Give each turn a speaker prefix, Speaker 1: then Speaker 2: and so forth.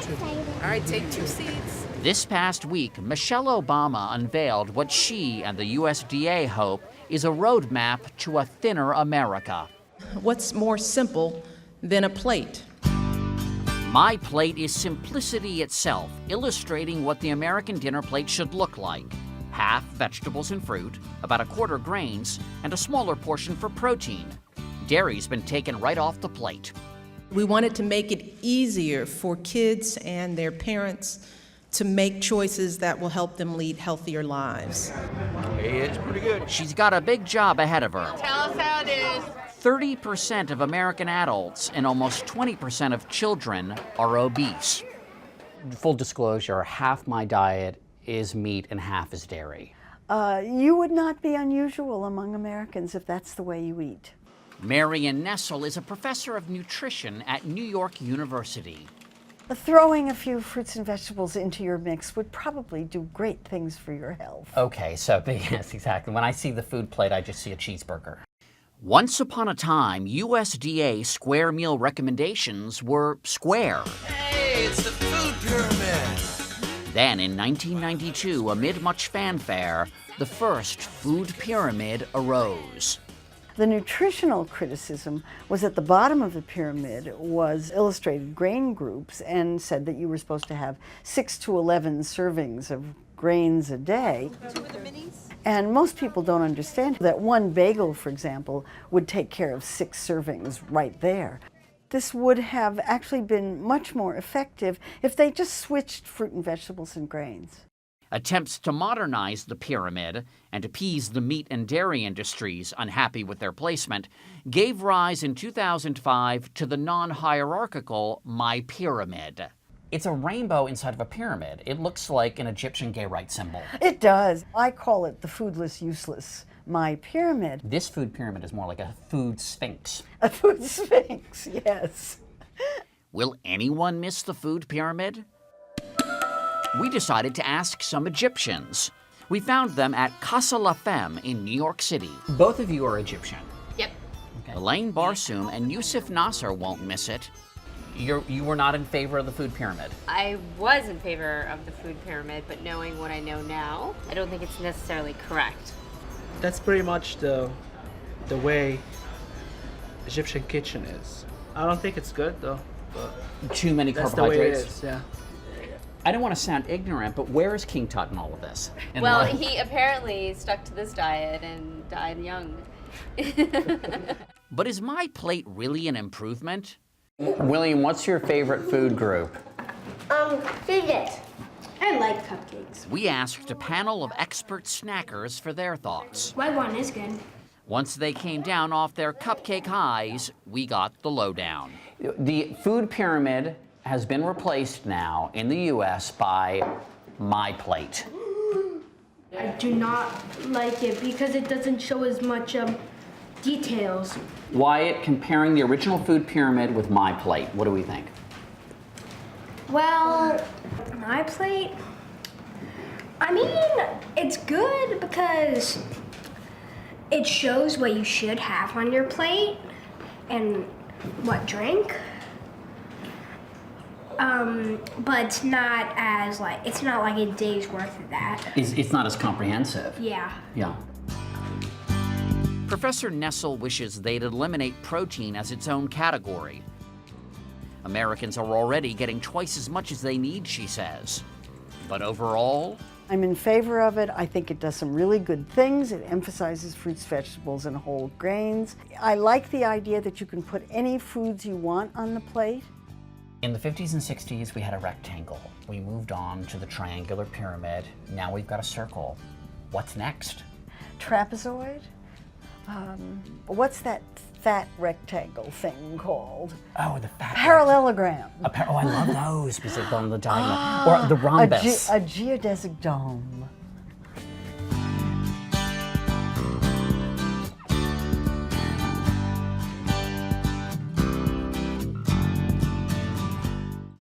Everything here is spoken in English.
Speaker 1: All right, take 2 seats.
Speaker 2: This past week, Michelle Obama unveiled what she and the USDA hope is a roadmap to a thinner America.
Speaker 3: What's more simple than a plate?
Speaker 2: MyPlate is simplicity itself, illustrating what the American dinner plate should look like. Half vegetables and fruit, about a quarter grains, and a smaller portion for protein. Dairy's been taken right off the plate.
Speaker 3: We wanted to make it easier for kids and their parents to make choices that will help them lead healthier lives.
Speaker 1: It's pretty good.
Speaker 2: She's got a big job ahead of her.
Speaker 4: Tell us how it is.
Speaker 2: 30% of American adults and almost 20% of children are obese. Full disclosure, half my diet is meat and half is dairy.
Speaker 5: You would not be unusual among Americans if that's the way you eat.
Speaker 2: Marion Nessel is a professor of nutrition at New York University.
Speaker 5: Throwing a few fruits and vegetables into your mix would probably do great things for your health.
Speaker 2: Okay, so yes, exactly. When I see the food plate, I just see a cheeseburger. Once upon a time, USDA square meal recommendations were square.
Speaker 1: Hey, it's the food pyramid.
Speaker 2: Then in 1992, amid much fanfare, the first food pyramid arose.
Speaker 5: The nutritional criticism was at the bottom of the pyramid was illustrated grain groups and said that you were supposed to have 6 to 11 servings of grains a day.
Speaker 4: 2 of the minis?
Speaker 5: And most people don't understand that one bagel, for example, would take care of 6 servings right there. This would have actually been much more effective if they just switched fruit and vegetables and grains.
Speaker 2: Attempts to modernize the pyramid and appease the meat and dairy industries unhappy with their placement gave rise in 2005 to the non-hierarchical MyPyramid. It's a rainbow inside of a pyramid. It looks like an Egyptian gay rights symbol.
Speaker 5: It does. I call it the foodless, useless MyPyramid.
Speaker 2: This food pyramid is more like a food sphinx.
Speaker 5: A food sphinx, yes.
Speaker 2: Will anyone miss the food pyramid? We decided to ask some Egyptians. We found them at Casa La Femme in New York City. Both of you are Egyptian.
Speaker 4: Yep.
Speaker 2: Okay. Elaine Barsoum and Yusuf Nasser won't miss it. You were not in favor of the food pyramid.
Speaker 4: I was in favor of the food pyramid, but knowing what I know now, I don't think it's necessarily correct.
Speaker 6: That's pretty much the way Egyptian kitchen is. I don't think it's good though, but
Speaker 2: Too many
Speaker 6: that's
Speaker 2: carbohydrates.
Speaker 6: the way it is, yeah.
Speaker 2: I don't want to sound ignorant, but where is King Tut in all of this? In
Speaker 4: Well,
Speaker 2: life?
Speaker 4: he apparently stuck to this diet and died young.
Speaker 2: But is MyPlate really an improvement? William, what's your favorite food group?
Speaker 7: Fidget. I like cupcakes.
Speaker 2: We asked a panel of expert snackers for their thoughts.
Speaker 7: White one is good.
Speaker 2: Once they came down off their cupcake highs, we got the lowdown.
Speaker 8: The food pyramid has been replaced now in the U.S. by MyPlate.
Speaker 7: I do not like it because it doesn't show as much details.
Speaker 8: Wyatt, comparing the original food pyramid with MyPlate, what do we think?
Speaker 7: Well, MyPlate, I mean, it's good because it shows what you should have on your plate and what drink. But it's not as it's not like a day's worth of that.
Speaker 8: It's not as comprehensive.
Speaker 7: Yeah.
Speaker 8: Yeah.
Speaker 2: Professor Nessel wishes they'd eliminate protein as its own category. Americans are already getting twice as much as they need, she says. But overall,
Speaker 5: I'm in favor of it. I think it does some really good things. It emphasizes fruits, vegetables, and whole grains. I like the idea that you can put any foods you want on the plate.
Speaker 8: In the 50s and 60s, we had a rectangle. We moved on to the triangular pyramid. Now we've got a circle. What's next?
Speaker 5: Trapezoid. What's that fat rectangle thing called?
Speaker 8: Oh, the fat
Speaker 5: Parallelogram.
Speaker 8: Oh, I love those because they're on the diagonal. Or the rhombus.
Speaker 5: A geodesic dome.